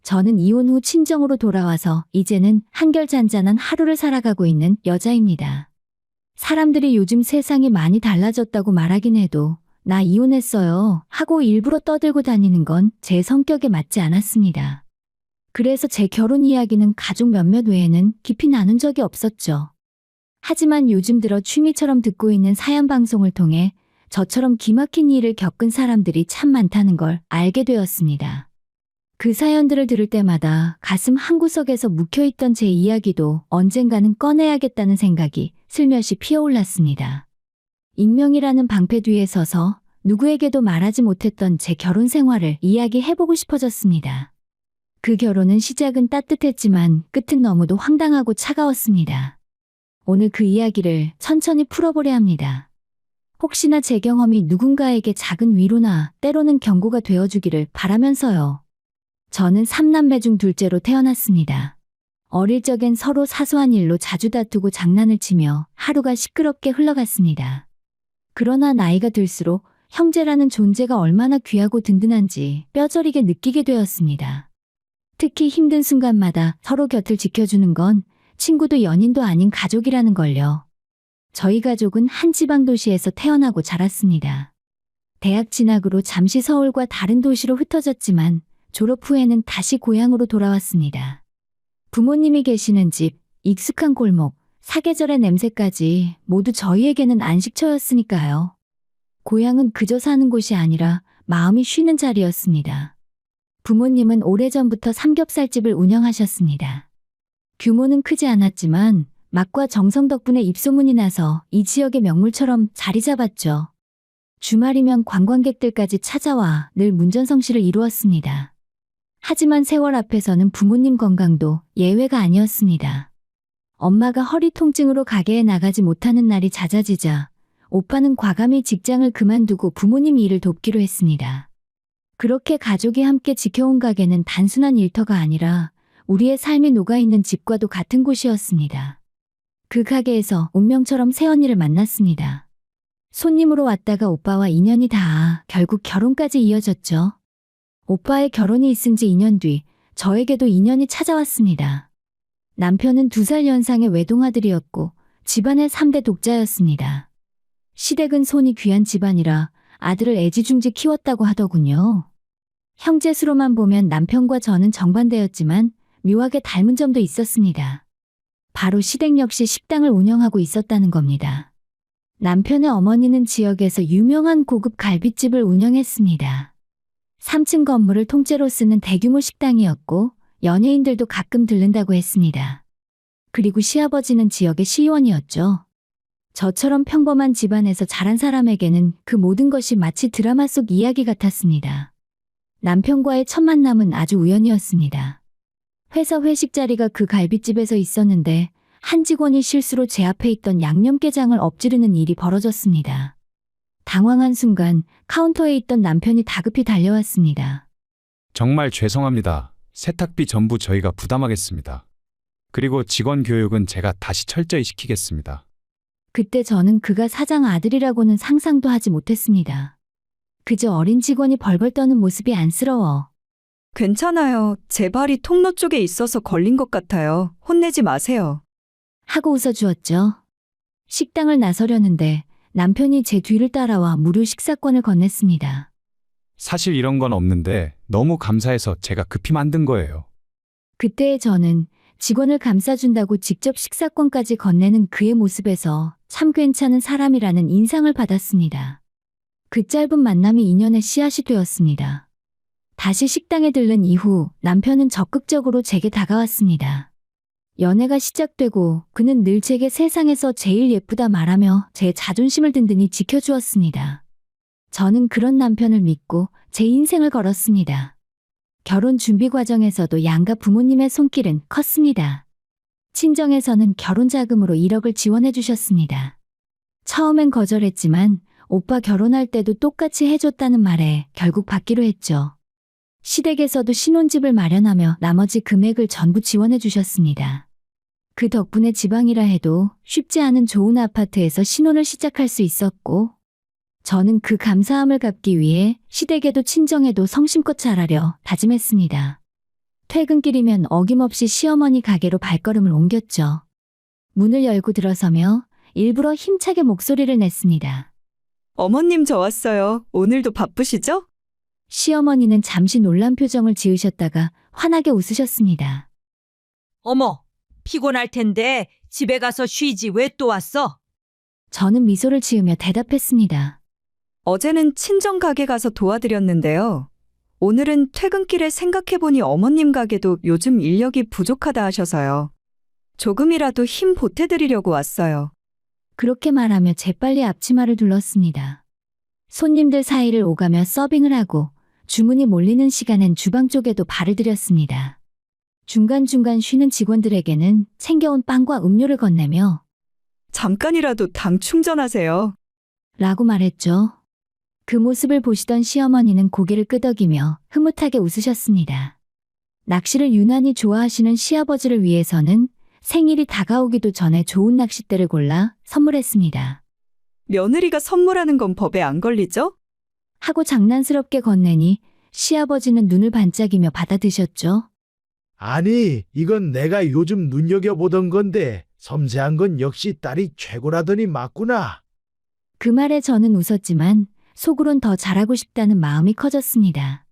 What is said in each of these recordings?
저는 이혼 후 친정으로 돌아와서 이제는 한결잔잔한 하루를 살아가고 있는 여자입니다. 사람들이 요즘 세상이 많이 달라졌다고 말하긴 해도 나 이혼했어요 하고 일부러 떠들고 다니는 건 제 성격에 맞지 않았습니다. 그래서 제 결혼 이야기는 가족 몇몇 외에는 깊이 나눈 적이 없었죠. 하지만 요즘 들어 취미처럼 듣고 있는 사연 방송을 통해 저처럼 기막힌 일을 겪은 사람들이 참 많다는 걸 알게 되었습니다. 그 사연들을 들을 때마다 가슴 한구석에서 묵혀있던 제 이야기도 언젠가는 꺼내야겠다는 생각이 슬며시 피어올랐습니다. 익명이라는 방패 뒤에 서서 누구에게도 말하지 못했던 제 결혼 생활을 이야기해보고 싶어졌습니다. 그 결혼은 시작은 따뜻했지만 끝은 너무도 황당하고 차가웠습니다. 오늘 그 이야기를 천천히 풀어보려 합니다. 혹시나 제 경험이 누군가에게 작은 위로나 때로는 경고가 되어주기를 바라면서요. 저는 3남매 중 둘째로 태어났습니다. 어릴 적엔 서로 사소한 일로 자주 다투고 장난을 치며 하루가 시끄럽게 흘러갔습니다. 그러나 나이가 들수록 형제라는 존재가 얼마나 귀하고 든든한지 뼈저리게 느끼게 되었습니다. 특히 힘든 순간마다 서로 곁을 지켜주는 건 친구도 연인도 아닌 가족이라는 걸요. 저희 가족은 한 지방 도시에서 태어나고 자랐습니다. 대학 진학으로 잠시 서울과 다른 도시로 흩어졌지만 졸업 후에는 다시 고향으로 돌아왔습니다. 부모님이 계시는 집, 익숙한 골목, 사계절의 냄새까지 모두 저희에게는 안식처였으니까요. 고향은 그저 사는 곳이 아니라 마음이 쉬는 자리였습니다. 부모님은 오래전부터 삼겹살집을 운영하셨습니다. 규모는 크지 않았지만 맛과 정성 덕분에 입소문이 나서 이 지역의 명물처럼 자리 잡았죠. 주말이면 관광객들까지 찾아와 늘 문전성시를 이루었습니다. 하지만 세월 앞에서는 부모님 건강도 예외가 아니었습니다. 엄마가 허리 통증으로 가게에 나가지 못하는 날이 잦아지자 오빠는 과감히 직장을 그만두고 부모님 일을 돕기로 했습니다. 그렇게 가족이 함께 지켜온 가게는 단순한 일터가 아니라 우리의 삶이 녹아있는 집과도 같은 곳이었습니다. 그 가게에서 운명처럼 새언니를 만났습니다. 손님으로 왔다가 오빠와 인연이 닿아 결국 결혼까지 이어졌죠. 오빠의 결혼이 있은 지 2년 뒤 저에게도 인연이 찾아왔습니다. 남편은 2살 연상의 외동아들이었고 집안의 3대 독자였습니다. 시댁은 손이 귀한 집안이라 아들을 애지중지 키웠다고 하더군요. 형제 수로만 보면 남편과 저는 정반대였지만 묘하게 닮은 점도 있었습니다. 바로 시댁 역시 식당을 운영하고 있었다는 겁니다. 남편의 어머니는 지역에서 유명한 고급 갈비집을 운영했습니다. 3층 건물을 통째로 쓰는 대규모 식당이었고 연예인들도 가끔 들른다고 했습니다. 그리고 시아버지는 지역의 시의원이었죠. 저처럼 평범한 집안에서 자란 사람에게는 그 모든 것이 마치 드라마 속 이야기 같았습니다. 남편과의 첫 만남은 아주 우연이었습니다. 회사 회식 자리가 그 갈비집에서 있었는데 한 직원이 실수로 제 앞에 있던 양념게장을 엎지르는 일이 벌어졌습니다. 당황한 순간 카운터에 있던 남편이 다급히 달려왔습니다. 정말 죄송합니다. 세탁비 전부 저희가 부담하겠습니다. 그리고 직원 교육은 제가 다시 철저히 시키겠습니다. 그때 저는 그가 사장 아들이라고는 상상도 하지 못했습니다. 그저 어린 직원이 벌벌 떠는 모습이 안쓰러워. 괜찮아요. 제 발이 통로 쪽에 있어서 걸린 것 같아요. 혼내지 마세요. 하고 웃어주었죠. 식당을 나서려는데 남편이 제 뒤를 따라와 무료 식사권을 건넸습니다. 사실 이런 건 없는데 너무 감사해서 제가 급히 만든 거예요. 그때의 저는 직원을 감싸준다고 직접 식사권까지 건네는 그의 모습에서 참 괜찮은 사람이라는 인상을 받았습니다. 그 짧은 만남이 인연의 씨앗이 되었습니다. 다시 식당에 들른 이후 남편은 적극적으로 제게 다가왔습니다. 연애가 시작되고 그는 늘 제게 세상에서 제일 예쁘다 말하며 제 자존심을 든든히 지켜주었습니다. 저는 그런 남편을 믿고 제 인생을 걸었습니다. 결혼 준비 과정에서도 양가 부모님의 손길은 컸습니다. 친정에서는 결혼 자금으로 1억을 지원해 주셨습니다. 처음엔 거절했지만 오빠 결혼할 때도 똑같이 해줬다는 말에 결국 받기로 했죠. 시댁에서도 신혼집을 마련하며 나머지 금액을 전부 지원해 주셨습니다. 그 덕분에 지방이라 해도 쉽지 않은 좋은 아파트에서 신혼을 시작할 수 있었고 저는 그 감사함을 갚기 위해 시댁에도 친정에도 성심껏 잘하려 다짐했습니다. 퇴근길이면 어김없이 시어머니 가게로 발걸음을 옮겼죠. 문을 열고 들어서며 일부러 힘차게 목소리를 냈습니다. 어머님 저 왔어요. 오늘도 바쁘시죠? 시어머니는 잠시 놀란 표정을 지으셨다가 환하게 웃으셨습니다. 어머, 피곤할 텐데 집에 가서 쉬지 왜 또 왔어? 저는 미소를 지으며 대답했습니다. 어제는 친정 가게 가서 도와드렸는데요. 오늘은 퇴근길에 생각해보니 어머님 가게도 요즘 인력이 부족하다 하셔서요. 조금이라도 힘 보태드리려고 왔어요. 그렇게 말하며 재빨리 앞치마를 둘렀습니다. 손님들 사이를 오가며 서빙을 하고 주문이 몰리는 시간엔 주방 쪽에도 발을 들였습니다. 중간중간 쉬는 직원들에게는 챙겨온 빵과 음료를 건네며 잠깐이라도 당 충전하세요. 라고 말했죠. 그 모습을 보시던 시어머니는 고개를 끄덕이며 흐뭇하게 웃으셨습니다. 낚시를 유난히 좋아하시는 시아버지를 위해서는 생일이 다가오기도 전에 좋은 낚싯대를 골라 선물했습니다. 며느리가 선물하는 건 법에 안 걸리죠? 하고 장난스럽게 건네니 시아버지는 눈을 반짝이며 받아드셨죠. 아니, 이건 내가 요즘 눈여겨보던 건데 섬세한 건 역시 딸이 최고라더니 맞구나. 그 말에 저는 웃었지만 속으론 더 잘하고 싶다는 마음이 커졌습니다.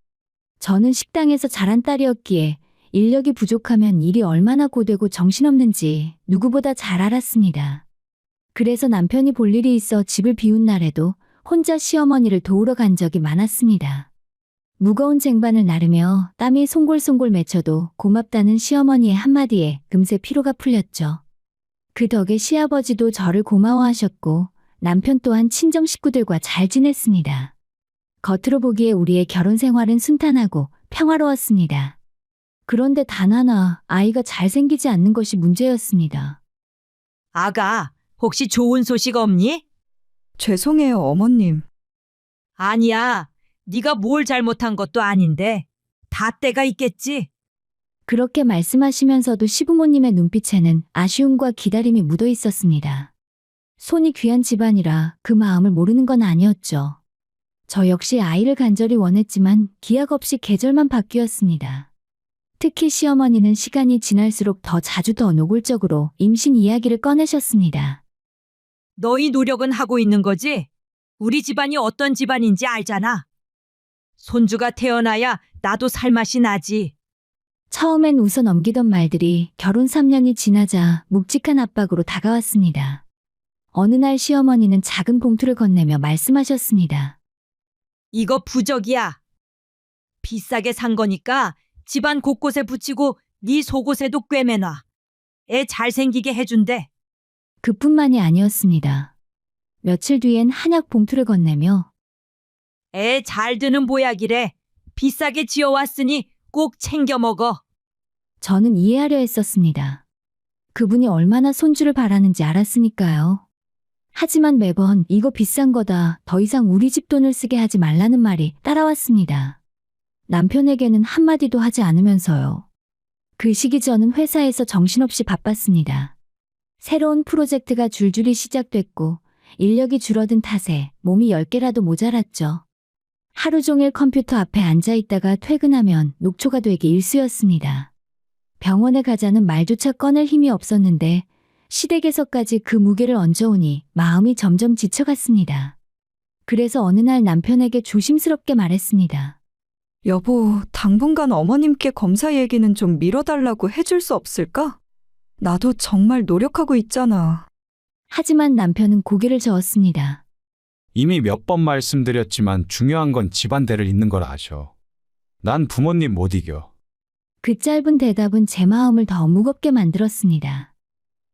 저는 식당에서 자란 딸이었기에 인력이 부족하면 일이 얼마나 고되고 정신없는지 누구보다 잘 알았습니다. 그래서 남편이 볼 일이 있어 집을 비운 날에도 혼자 시어머니를 도우러 간 적이 많았습니다. 무거운 쟁반을 나르며 땀이 송골송골 맺혀도 고맙다는 시어머니의 한마디에 금세 피로가 풀렸죠. 그 덕에 시아버지도 저를 고마워하셨고 남편 또한 친정 식구들과 잘 지냈습니다. 겉으로 보기에 우리의 결혼 생활은 순탄하고 평화로웠습니다. 그런데 단 하나 아이가 잘생기지 않는 것이 문제였습니다. 아가, 혹시 좋은 소식 없니? 죄송해요, 어머님. 아니야, 네가 뭘 잘못한 것도 아닌데 다 때가 있겠지. 그렇게 말씀하시면서도 시부모님의 눈빛에는 아쉬움과 기다림이 묻어 있었습니다. 손이 귀한 집안이라 그 마음을 모르는 건 아니었죠. 저 역시 아이를 간절히 원했지만 기약 없이 계절만 바뀌었습니다. 특히 시어머니는 시간이 지날수록 더 자주 더 노골적으로 임신 이야기를 꺼내셨습니다. 너희 노력은 하고 있는 거지? 우리 집안이 어떤 집안인지 알잖아. 손주가 태어나야 나도 살맛이 나지. 처음엔 웃어 넘기던 말들이 결혼 3년이 지나자 묵직한 압박으로 다가왔습니다. 어느 날 시어머니는 작은 봉투를 건네며 말씀하셨습니다. 이거 부적이야. 비싸게 산 거니까 집안 곳곳에 붙이고 네 속옷에도 꿰매놔. 애 잘생기게 해준대. 그뿐만이 아니었습니다. 며칠 뒤엔 한약 봉투를 건네며 애 잘 드는 보약이래. 비싸게 지어왔으니 꼭 챙겨 먹어. 저는 이해하려 했었습니다. 그분이 얼마나 손주를 바라는지 알았으니까요. 하지만 매번 이거 비싼 거다, 더 이상 우리 집 돈을 쓰게 하지 말라는 말이 따라왔습니다. 남편에게는 한마디도 하지 않으면서요. 그 시기 저는 회사에서 정신없이 바빴습니다. 새로운 프로젝트가 줄줄이 시작됐고 인력이 줄어든 탓에 몸이 10개라도 모자랐죠. 하루 종일 컴퓨터 앞에 앉아 있다가 퇴근하면 녹초가 되기 일쑤였습니다. 병원에 가자는 말조차 꺼낼 힘이 없었는데 시댁에서까지 그 무게를 얹어오니 마음이 점점 지쳐갔습니다. 그래서 어느 날 남편에게 조심스럽게 말했습니다. 여보, 당분간 어머님께 검사 얘기는 좀 미뤄달라고 해줄 수 없을까? 나도 정말 노력하고 있잖아. 하지만 남편은 고개를 저었습니다. 이미 몇 번 말씀드렸지만 중요한 건 집안대를 잇는 걸 아셔. 난 부모님 못 이겨. 그 짧은 대답은 제 마음을 더 무겁게 만들었습니다.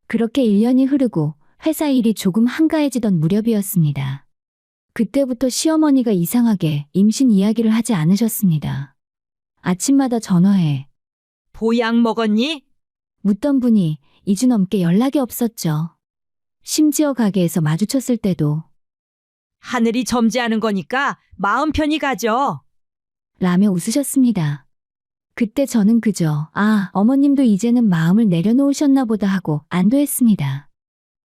그렇게 1년이 흐르고 회사 일이 조금 한가해지던 무렵이었습니다. 그때부터 시어머니가 이상하게 임신 이야기를 하지 않으셨습니다. 아침마다 전화해 보약 먹었니? 묻던 분이 2주 넘게 연락이 없었죠. 심지어 가게에서 마주쳤을 때도 하늘이 점지하는 거니까 마음 편히 가져. 라며 웃으셨습니다. 그때 저는 그저 어머님도 이제는 마음을 내려놓으셨나 보다 하고 안도했습니다.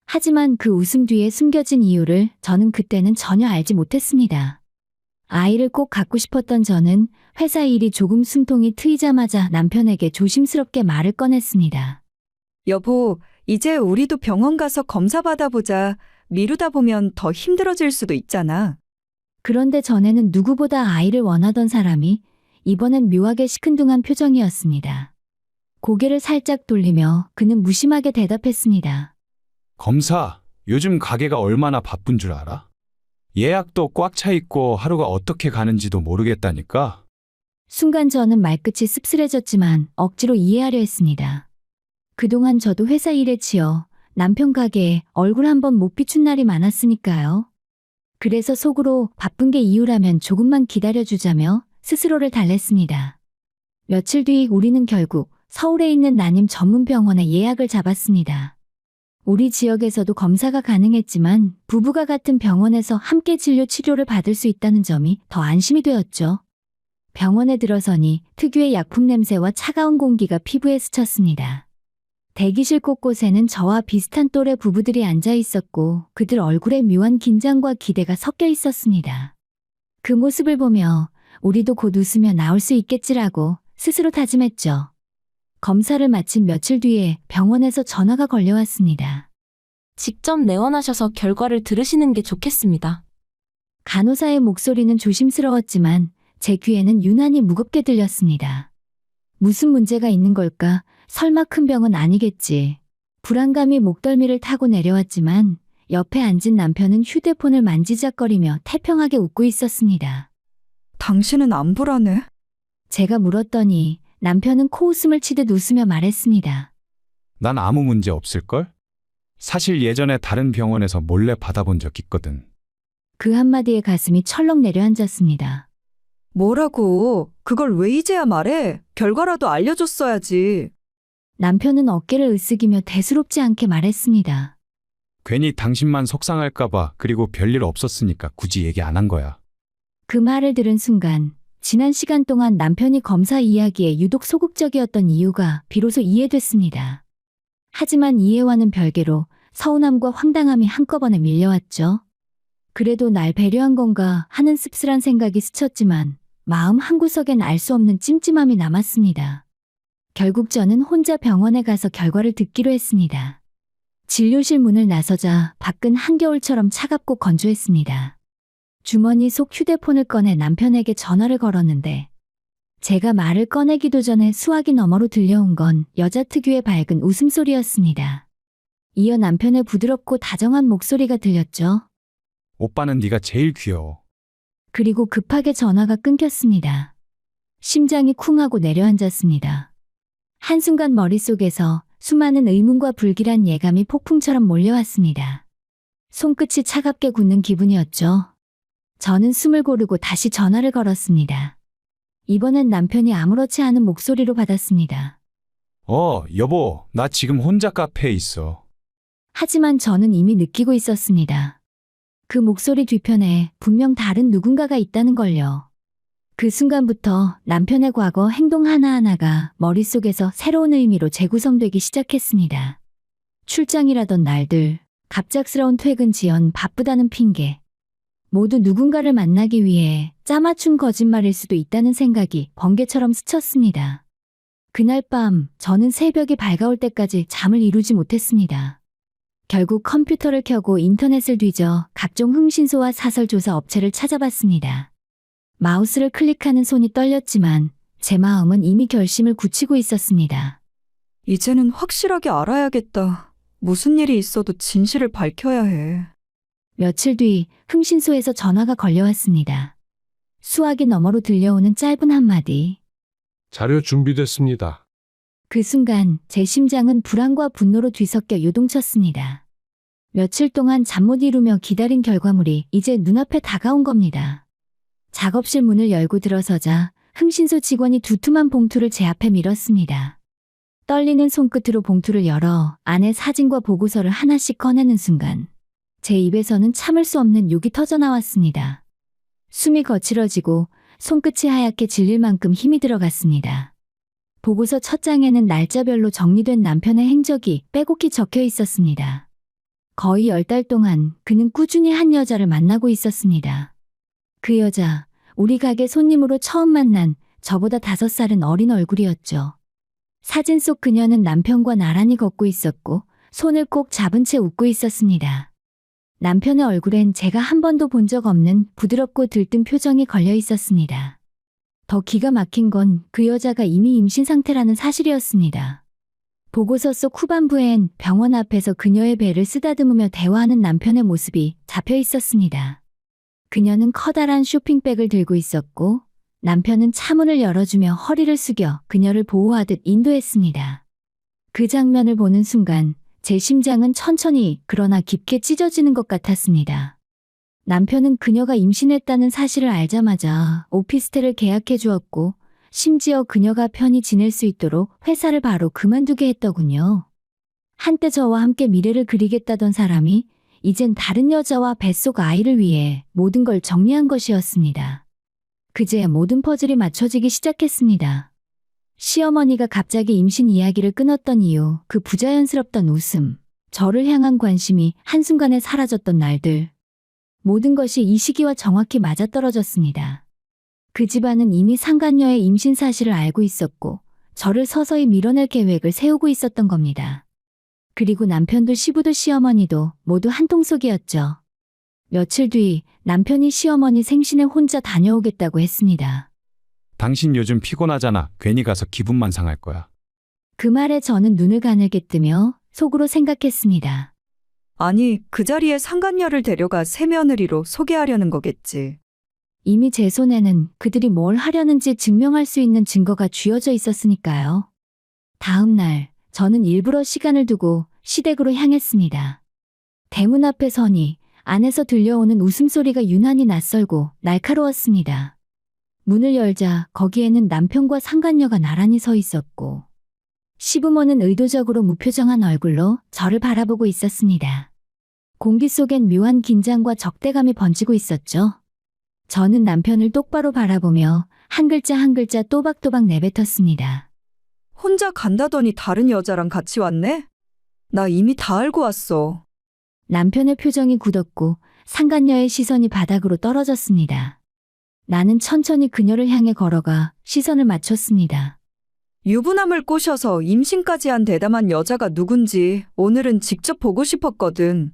하지만 그 웃음 뒤에 숨겨진 이유를 저는 그때는 전혀 알지 못했습니다. 아이를 꼭 갖고 싶었던 저는 회사 일이 조금 숨통이 트이자마자 남편에게 조심스럽게 말을 꺼냈습니다. 여보, 이제 우리도 병원 가서 검사 받아보자. 미루다 보면 더 힘들어질 수도 있잖아. 그런데 전에는 누구보다 아이를 원하던 사람이 이번엔 묘하게 시큰둥한 표정이었습니다. 고개를 살짝 돌리며 그는 무심하게 대답했습니다. 검사, 요즘 가게가 얼마나 바쁜 줄 알아? 예약도 꽉 차 있고 하루가 어떻게 가는지도 모르겠다니까. 순간 저는 말끝이 씁쓸해졌지만 억지로 이해하려 했습니다. 그동안 저도 회사 일에 치여 남편 가게에 얼굴 한번 못 비춘 날이 많았으니까요. 그래서 속으로 바쁜 게 이유라면 조금만 기다려주자며 스스로를 달랬습니다. 며칠 뒤 우리는 결국 서울에 있는 난임 전문 병원에 예약을 잡았습니다. 우리 지역에서도 검사가 가능했지만 부부가 같은 병원에서 함께 진료 치료를 받을 수 있다는 점이 더 안심이 되었죠. 병원에 들어서니 특유의 약품 냄새와 차가운 공기가 피부에 스쳤습니다. 대기실 곳곳에는 저와 비슷한 또래 부부들이 앉아 있었고 그들 얼굴에 묘한 긴장과 기대가 섞여 있었습니다. 그 모습을 보며 우리도 곧 웃으며 나올 수 있겠지라고 스스로 다짐했죠. 검사를 마친 며칠 뒤에 병원에서 전화가 걸려왔습니다. 직접 내원하셔서 결과를 들으시는 게 좋겠습니다. 간호사의 목소리는 조심스러웠지만 제 귀에는 유난히 무겁게 들렸습니다. 무슨 문제가 있는 걸까? 설마 큰 병은 아니겠지. 불안감이 목덜미를 타고 내려왔지만 옆에 앉은 남편은 휴대폰을 만지작거리며 태평하게 웃고 있었습니다. 당신은 안 불안해? 제가 물었더니 남편은 코웃음을 치듯 웃으며 말했습니다. 난 아무 문제 없을걸? 사실 예전에 다른 병원에서 몰래 받아본 적 있거든. 그 한마디에 가슴이 철렁 내려앉았습니다. 뭐라고? 그걸 왜 이제야 말해? 결과라도 알려줬어야지. 남편은 어깨를 으쓱이며 대수롭지 않게 말했습니다. 괜히 당신만 속상할까봐 그리고 별일 없었으니까 굳이 얘기 안 한 거야. 그 말을 들은 순간 지난 시간 동안 남편이 검사 이야기에 유독 소극적이었던 이유가 비로소 이해됐습니다. 하지만 이해와는 별개로 서운함과 황당함이 한꺼번에 밀려왔죠. 그래도 날 배려한 건가 하는 씁쓸한 생각이 스쳤지만 마음 한구석엔 알 수 없는 찜찜함이 남았습니다. 결국 저는 혼자 병원에 가서 결과를 듣기로 했습니다. 진료실 문을 나서자 밖은 한겨울처럼 차갑고 건조했습니다. 주머니 속 휴대폰을 꺼내 남편에게 전화를 걸었는데 제가 말을 꺼내기도 전에 수화기 너머로 들려온 건 여자 특유의 밝은 웃음소리였습니다. 이어 남편의 부드럽고 다정한 목소리가 들렸죠. 오빠는 네가 제일 귀여워. 그리고 급하게 전화가 끊겼습니다. 심장이 쿵하고 내려앉았습니다. 한순간 머릿속에서 수많은 의문과 불길한 예감이 폭풍처럼 몰려왔습니다. 손끝이 차갑게 굳는 기분이었죠. 저는 숨을 고르고 다시 전화를 걸었습니다. 이번엔 남편이 아무렇지 않은 목소리로 받았습니다. 여보, 나 지금 혼자 카페에 있어. 하지만 저는 이미 느끼고 있었습니다. 그 목소리 뒤편에 분명 다른 누군가가 있다는 걸요. 그 순간부터 남편의 과거 행동 하나하나가 머릿속에서 새로운 의미로 재구성되기 시작했습니다. 출장이라던 날들, 갑작스러운 퇴근 지연, 바쁘다는 핑계. 모두 누군가를 만나기 위해 짜맞춘 거짓말일 수도 있다는 생각이 번개처럼 스쳤습니다. 그날 밤 저는 새벽이 밝아올 때까지 잠을 이루지 못했습니다. 결국 컴퓨터를 켜고 인터넷을 뒤져 각종 흥신소와 사설조사 업체를 찾아봤습니다. 마우스를 클릭하는 손이 떨렸지만 제 마음은 이미 결심을 굳히고 있었습니다. 이제는 확실하게 알아야겠다. 무슨 일이 있어도 진실을 밝혀야 해. 며칠 뒤 흥신소에서 전화가 걸려왔습니다. 수화기 너머로 들려오는 짧은 한마디. 자료 준비됐습니다. 그 순간 제 심장은 불안과 분노로 뒤섞여 요동쳤습니다. 며칠 동안 잠 못 이루며 기다린 결과물이 이제 눈앞에 다가온 겁니다. 작업실 문을 열고 들어서자 흥신소 직원이 두툼한 봉투를 제 앞에 밀었습니다. 떨리는 손끝으로 봉투를 열어 안에 사진과 보고서를 하나씩 꺼내는 순간 제 입에서는 참을 수 없는 욕이 터져나왔습니다. 숨이 거칠어지고 손끝이 하얗게 질릴 만큼 힘이 들어갔습니다. 보고서 첫 장에는 날짜별로 정리된 남편의 행적이 빼곡히 적혀 있었습니다. 거의 10달 동안 그는 꾸준히 한 여자를 만나고 있었습니다. 그 여자, 우리 가게 손님으로 처음 만난 저보다 5살은 어린 얼굴이었죠. 사진 속 그녀는 남편과 나란히 걷고 있었고 손을 꼭 잡은 채 웃고 있었습니다. 남편의 얼굴엔 제가 한 번도 본 적 없는 부드럽고 들뜬 표정이 걸려 있었습니다. 더 기가 막힌 건 그 여자가 이미 임신 상태라는 사실이었습니다. 보고서 속 후반부엔 병원 앞에서 그녀의 배를 쓰다듬으며 대화하는 남편의 모습이 잡혀 있었습니다. 그녀는 커다란 쇼핑백을 들고 있었고 남편은 차문을 열어주며 허리를 숙여 그녀를 보호하듯 인도했습니다. 그 장면을 보는 순간 제 심장은 천천히 그러나 깊게 찢어지는 것 같았습니다. 남편은 그녀가 임신했다는 사실을 알자마자 오피스텔을 계약해 주었고 심지어 그녀가 편히 지낼 수 있도록 회사를 바로 그만두게 했더군요. 한때 저와 함께 미래를 그리겠다던 사람이 이젠 다른 여자와 뱃속 아이를 위해 모든 걸 정리한 것이었습니다. 그제야 모든 퍼즐이 맞춰지기 시작했습니다. 시어머니가 갑자기 임신 이야기를 끊었던 이유, 그 부자연스럽던 웃음, 저를 향한 관심이 한순간에 사라졌던 날들. 모든 것이 이 시기와 정확히 맞아떨어졌습니다. 그 집안은 이미 상간녀의 임신 사실을 알고 있었고 저를 서서히 밀어낼 계획을 세우고 있었던 겁니다. 그리고 남편도 시부도 시어머니도 모두 한통속이었죠. 며칠 뒤 남편이 시어머니 생신에 혼자 다녀오겠다고 했습니다. 당신 요즘 피곤하잖아. 괜히 가서 기분만 상할 거야. 그 말에 저는 눈을 가늘게 뜨며 속으로 생각했습니다. 아니, 그 자리에 상간녀를 데려가 새며느리로 소개하려는 거겠지. 이미 제 손에는 그들이 뭘 하려는지 증명할 수 있는 증거가 쥐어져 있었으니까요. 다음 날 저는 일부러 시간을 두고 시댁으로 향했습니다. 대문 앞에 서니 안에서 들려오는 웃음소리가 유난히 낯설고 날카로웠습니다. 문을 열자 거기에는 남편과 상간녀가 나란히 서 있었고 시부모는 의도적으로 무표정한 얼굴로 저를 바라보고 있었습니다. 공기 속엔 묘한 긴장과 적대감이 번지고 있었죠. 저는 남편을 똑바로 바라보며 한 글자 한 글자 또박또박 내뱉었습니다. 혼자 간다더니 다른 여자랑 같이 왔네? 나 이미 다 알고 왔어. 남편의 표정이 굳었고 상간녀의 시선이 바닥으로 떨어졌습니다. 나는 천천히 그녀를 향해 걸어가 시선을 맞췄습니다. 유부남을 꼬셔서 임신까지 한 대담한 여자가 누군지 오늘은 직접 보고 싶었거든.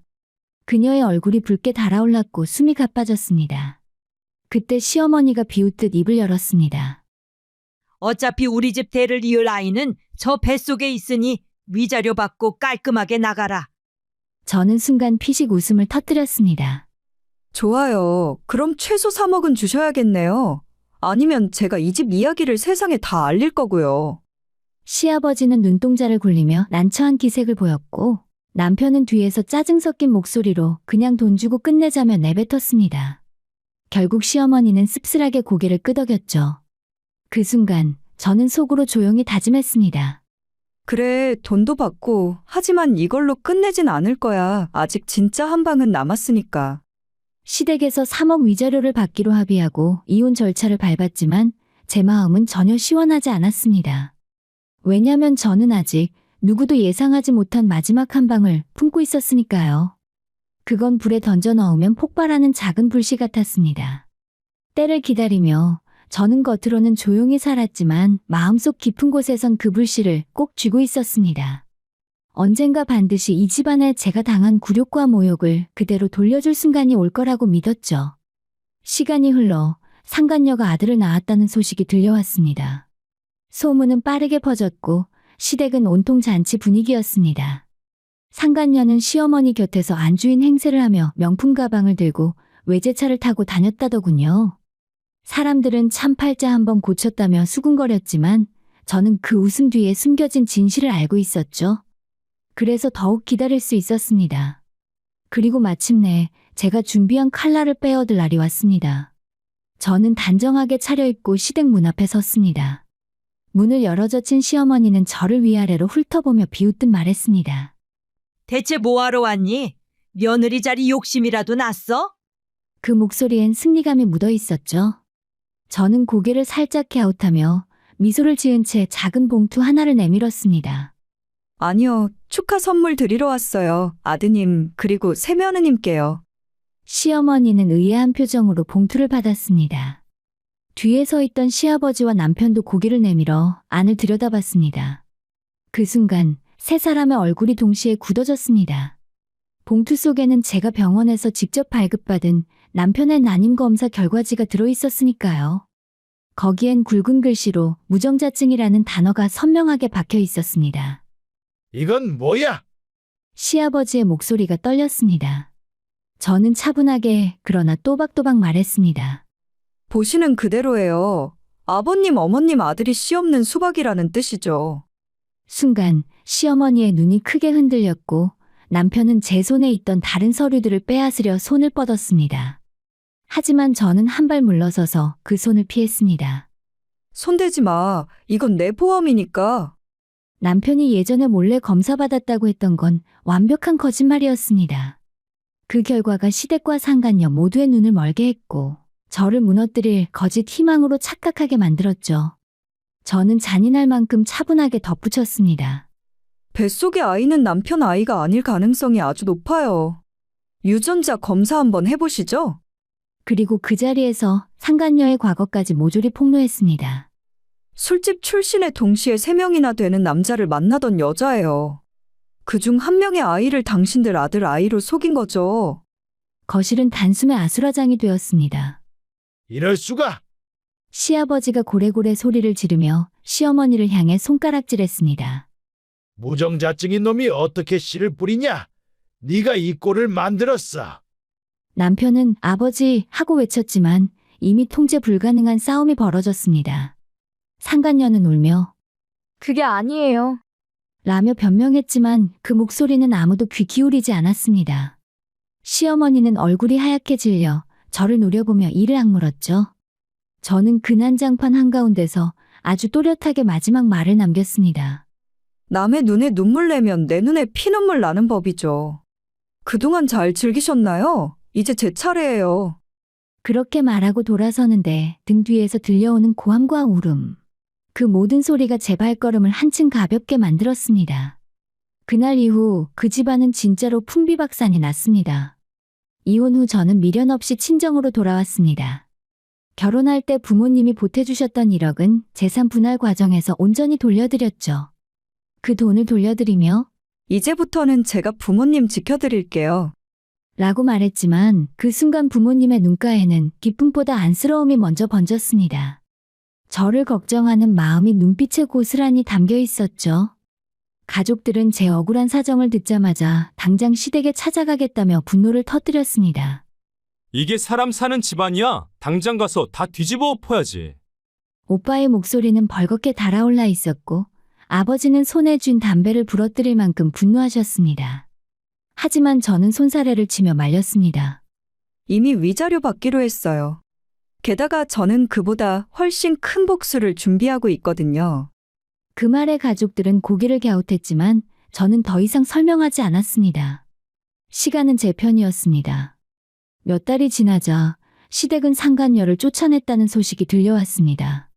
그녀의 얼굴이 붉게 달아올랐고 숨이 가빠졌습니다. 그때 시어머니가 비웃듯 입을 열었습니다. 어차피 우리 집 대를 이을 아이는 저 뱃속에 있으니 위자료 받고 깔끔하게 나가라. 저는 순간 피식 웃음을 터뜨렸습니다. 좋아요. 그럼 최소 3억은 주셔야겠네요. 아니면 제가 이 집 이야기를 세상에 다 알릴 거고요. 시아버지는 눈동자를 굴리며 난처한 기색을 보였고 남편은 뒤에서 짜증 섞인 목소리로 그냥 돈 주고 끝내자며 내뱉었습니다. 결국 시어머니는 씁쓸하게 고개를 끄덕였죠. 그 순간 저는 속으로 조용히 다짐했습니다. 그래, 돈도 받고 하지만 이걸로 끝내진 않을 거야. 아직 진짜 한 방은 남았으니까. 시댁에서 3억 위자료를 받기로 합의하고 이혼 절차를 밟았지만 제 마음은 전혀 시원하지 않았습니다. 왜냐면 저는 아직 누구도 예상하지 못한 마지막 한 방을 품고 있었으니까요. 그건 불에 던져 넣으면 폭발하는 작은 불씨 같았습니다. 때를 기다리며 저는 겉으로는 조용히 살았지만 마음속 깊은 곳에선 그 불씨를 꼭 쥐고 있었습니다. 언젠가 반드시 이 집안에 제가 당한 굴욕과 모욕을 그대로 돌려줄 순간이 올 거라고 믿었죠. 시간이 흘러 상간녀가 아들을 낳았다는 소식이 들려왔습니다. 소문은 빠르게 퍼졌고 시댁은 온통 잔치 분위기였습니다. 상간녀는 시어머니 곁에서 안주인 행세를 하며 명품 가방을 들고 외제차를 타고 다녔다더군요. 사람들은 참 팔자 한번 고쳤다며 수군거렸지만 저는 그 웃음 뒤에 숨겨진 진실을 알고 있었죠. 그래서 더욱 기다릴 수 있었습니다. 그리고 마침내 제가 준비한 칼날을 빼어들 날이 왔습니다. 저는 단정하게 차려입고 시댁 문 앞에 섰습니다. 문을 열어젖힌 시어머니는 저를 위아래로 훑어보며 비웃듯 말했습니다. 대체 뭐하러 왔니? 며느리 자리 욕심이라도 났어? 그 목소리엔 승리감이 묻어 있었죠. 저는 고개를 살짝 갸웃하며 미소를 지은 채 작은 봉투 하나를 내밀었습니다. 아니요, 축하 선물 드리러 왔어요. 아드님, 그리고 새며느님께요. 시어머니는 의아한 표정으로 봉투를 받았습니다. 뒤에 서 있던 시아버지와 남편도 고개를 내밀어 안을 들여다봤습니다. 그 순간 세 사람의 얼굴이 동시에 굳어졌습니다. 봉투 속에는 제가 병원에서 직접 발급받은 남편의 난임 검사 결과지가 들어있었으니까요. 거기엔 굵은 글씨로 무정자증이라는 단어가 선명하게 박혀 있었습니다. 이건 뭐야? 시아버지의 목소리가 떨렸습니다. 저는 차분하게 그러나 또박또박 말했습니다. 보시는 그대로예요. 아버님, 어머님 아들이 씨 없는 수박이라는 뜻이죠. 순간 시어머니의 눈이 크게 흔들렸고 남편은 제 손에 있던 다른 서류들을 빼앗으려 손을 뻗었습니다. 하지만 저는 한 발 물러서서 그 손을 피했습니다. 손대지 마. 이건 내 보험이니까. 남편이 예전에 몰래 검사받았다고 했던 건 완벽한 거짓말이었습니다. 그 결과가 시댁과 상간녀 모두의 눈을 멀게 했고 저를 무너뜨릴 거짓 희망으로 착각하게 만들었죠. 저는 잔인할 만큼 차분하게 덧붙였습니다. 뱃속의 아이는 남편 아이가 아닐 가능성이 아주 높아요. 유전자 검사 한번 해보시죠. 그리고 그 자리에서 상간녀의 과거까지 모조리 폭로했습니다. 술집 출신에 동시에 3명이나 되는 남자를 만나던 여자예요. 그중 한 명의 아이를 당신들 아들 아이로 속인 거죠. 거실은 단숨에 아수라장이 되었습니다. 이럴 수가. 시아버지가 고래고래 소리를 지르며 시어머니를 향해 손가락질했습니다. 무정자증인 놈이 어떻게 씨를 뿌리냐? 네가 이 꼴을 만들었어. 남편은 아버지 하고 외쳤지만 이미 통제 불가능한 싸움이 벌어졌습니다. 상간녀는 울며 그게 아니에요. 라며 변명했지만 그 목소리는 아무도 귀 기울이지 않았습니다. 시어머니는 얼굴이 하얗게 질려 저를 노려보며 이를 악물었죠. 저는 그 난장판 한가운데서 아주 또렷하게 마지막 말을 남겼습니다. 남의 눈에 눈물 내면 내 눈에 피눈물 나는 법이죠. 그동안 잘 즐기셨나요? 이제 제 차례예요. 그렇게 말하고 돌아서는데 등 뒤에서 들려오는 고함과 울음. 그 모든 소리가 제 발걸음을 한층 가볍게 만들었습니다. 그날 이후 그 집안은 진짜로 풍비박산이 났습니다. 이혼 후 저는 미련 없이 친정으로 돌아왔습니다. 결혼할 때 부모님이 보태주셨던 1억은 재산 분할 과정에서 온전히 돌려드렸죠. 그 돈을 돌려드리며 이제부터는 제가 부모님 지켜드릴게요. 라고 말했지만 그 순간 부모님의 눈가에는 기쁨보다 안쓰러움이 먼저 번졌습니다. 저를 걱정하는 마음이 눈빛에 고스란히 담겨 있었죠. 가족들은 제 억울한 사정을 듣자마자 당장 시댁에 찾아가겠다며 분노를 터뜨렸습니다. 이게 사람 사는 집안이야. 당장 가서 다 뒤집어 엎어야지. 오빠의 목소리는 벌겋게 달아올라 있었고 아버지는 손에 쥔 담배를 부러뜨릴 만큼 분노하셨습니다. 하지만 저는 손사래를 치며 말렸습니다. 이미 위자료 받기로 했어요. 게다가 저는 그보다 훨씬 큰 복수를 준비하고 있거든요. 그 말에 가족들은 고개를 갸웃했지만 저는 더 이상 설명하지 않았습니다. 시간은 제 편이었습니다. 몇 달이 지나자 시댁은 상간녀를 쫓아냈다는 소식이 들려왔습니다.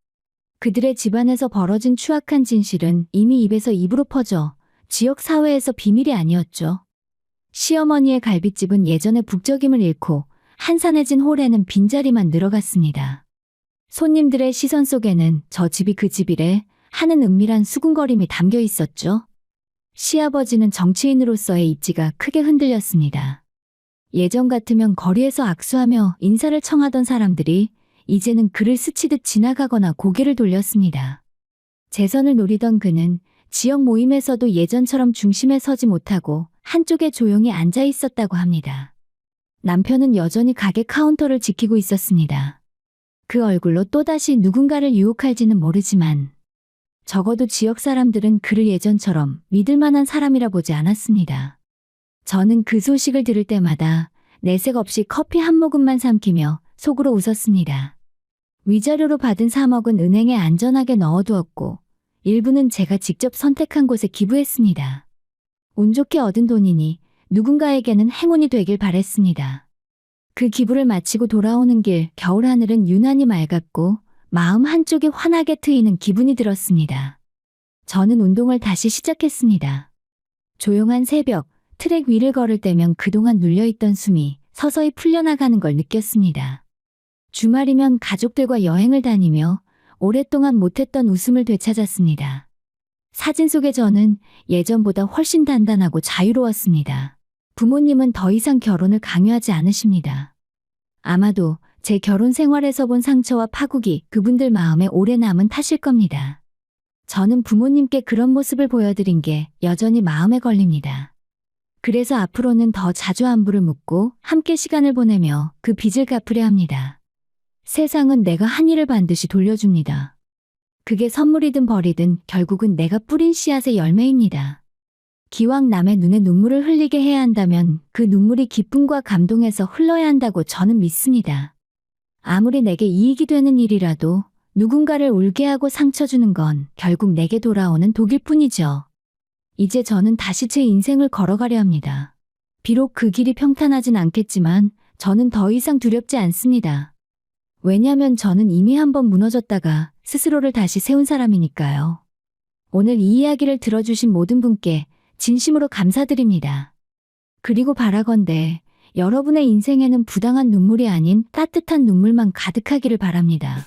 그들의 집안에서 벌어진 추악한 진실은 이미 입에서 입으로 퍼져 지역 사회에서 비밀이 아니었죠. 시어머니의 갈빗집은 예전의 북적임을 잃고 한산해진 홀에는 빈자리만 늘어갔습니다. 손님들의 시선 속에는 저 집이 그 집이래 하는 은밀한 수군거림이 담겨 있었죠. 시아버지는 정치인으로서의 입지가 크게 흔들렸습니다. 예전 같으면 거리에서 악수하며 인사를 청하던 사람들이 이제는 그를 스치듯 지나가거나 고개를 돌렸습니다. 재선을 노리던 그는 지역 모임에서도 예전처럼 중심에 서지 못하고 한쪽에 조용히 앉아 있었다고 합니다. 남편은 여전히 가게 카운터를 지키고 있었습니다. 그 얼굴로 또다시 누군가를 유혹할지는 모르지만 적어도 지역 사람들은 그를 예전처럼 믿을 만한 사람이라 보지 않았습니다. 저는 그 소식을 들을 때마다 내색 없이 커피 한 모금만 삼키며 속으로 웃었습니다. 위자료로 받은 3억은 은행에 안전하게 넣어두었고 일부는 제가 직접 선택한 곳에 기부했습니다. 운 좋게 얻은 돈이니 누군가에게는 행운이 되길 바랬습니다. 그 기부를 마치고 돌아오는 길 겨울 하늘은 유난히 맑았고 마음 한쪽이 환하게 트이는 기분이 들었습니다. 저는 운동을 다시 시작했습니다. 조용한 새벽, 트랙 위를 걸을 때면 그동안 눌려있던 숨이 서서히 풀려나가는 걸 느꼈습니다. 주말이면 가족들과 여행을 다니며 오랫동안 못했던 웃음을 되찾았습니다. 사진 속의 저는 예전보다 훨씬 단단하고 자유로웠습니다. 부모님은 더 이상 결혼을 강요하지 않으십니다. 아마도 제 결혼 생활에서 본 상처와 파국이 그분들 마음에 오래 남은 탓일 겁니다. 저는 부모님께 그런 모습을 보여드린 게 여전히 마음에 걸립니다. 그래서 앞으로는 더 자주 안부를 묻고 함께 시간을 보내며 그 빚을 갚으려 합니다. 세상은 내가 한 일을 반드시 돌려줍니다. 그게 선물이든 벌이든 결국은 내가 뿌린 씨앗의 열매입니다. 기왕 남의 눈에 눈물을 흘리게 해야 한다면 그 눈물이 기쁨과 감동에서 흘러야 한다고 저는 믿습니다. 아무리 내게 이익이 되는 일이라도 누군가를 울게 하고 상처 주는 건 결국 내게 돌아오는 독일 뿐이죠. 이제 저는 다시 제 인생을 걸어가려 합니다. 비록 그 길이 평탄하진 않겠지만 저는 더 이상 두렵지 않습니다. 왜냐면 저는 이미 한번 무너졌다가 스스로를 다시 세운 사람이니까요. 오늘 이 이야기를 들어주신 모든 분께 진심으로 감사드립니다. 그리고 바라건대 여러분의 인생에는 부당한 눈물이 아닌 따뜻한 눈물만 가득하기를 바랍니다.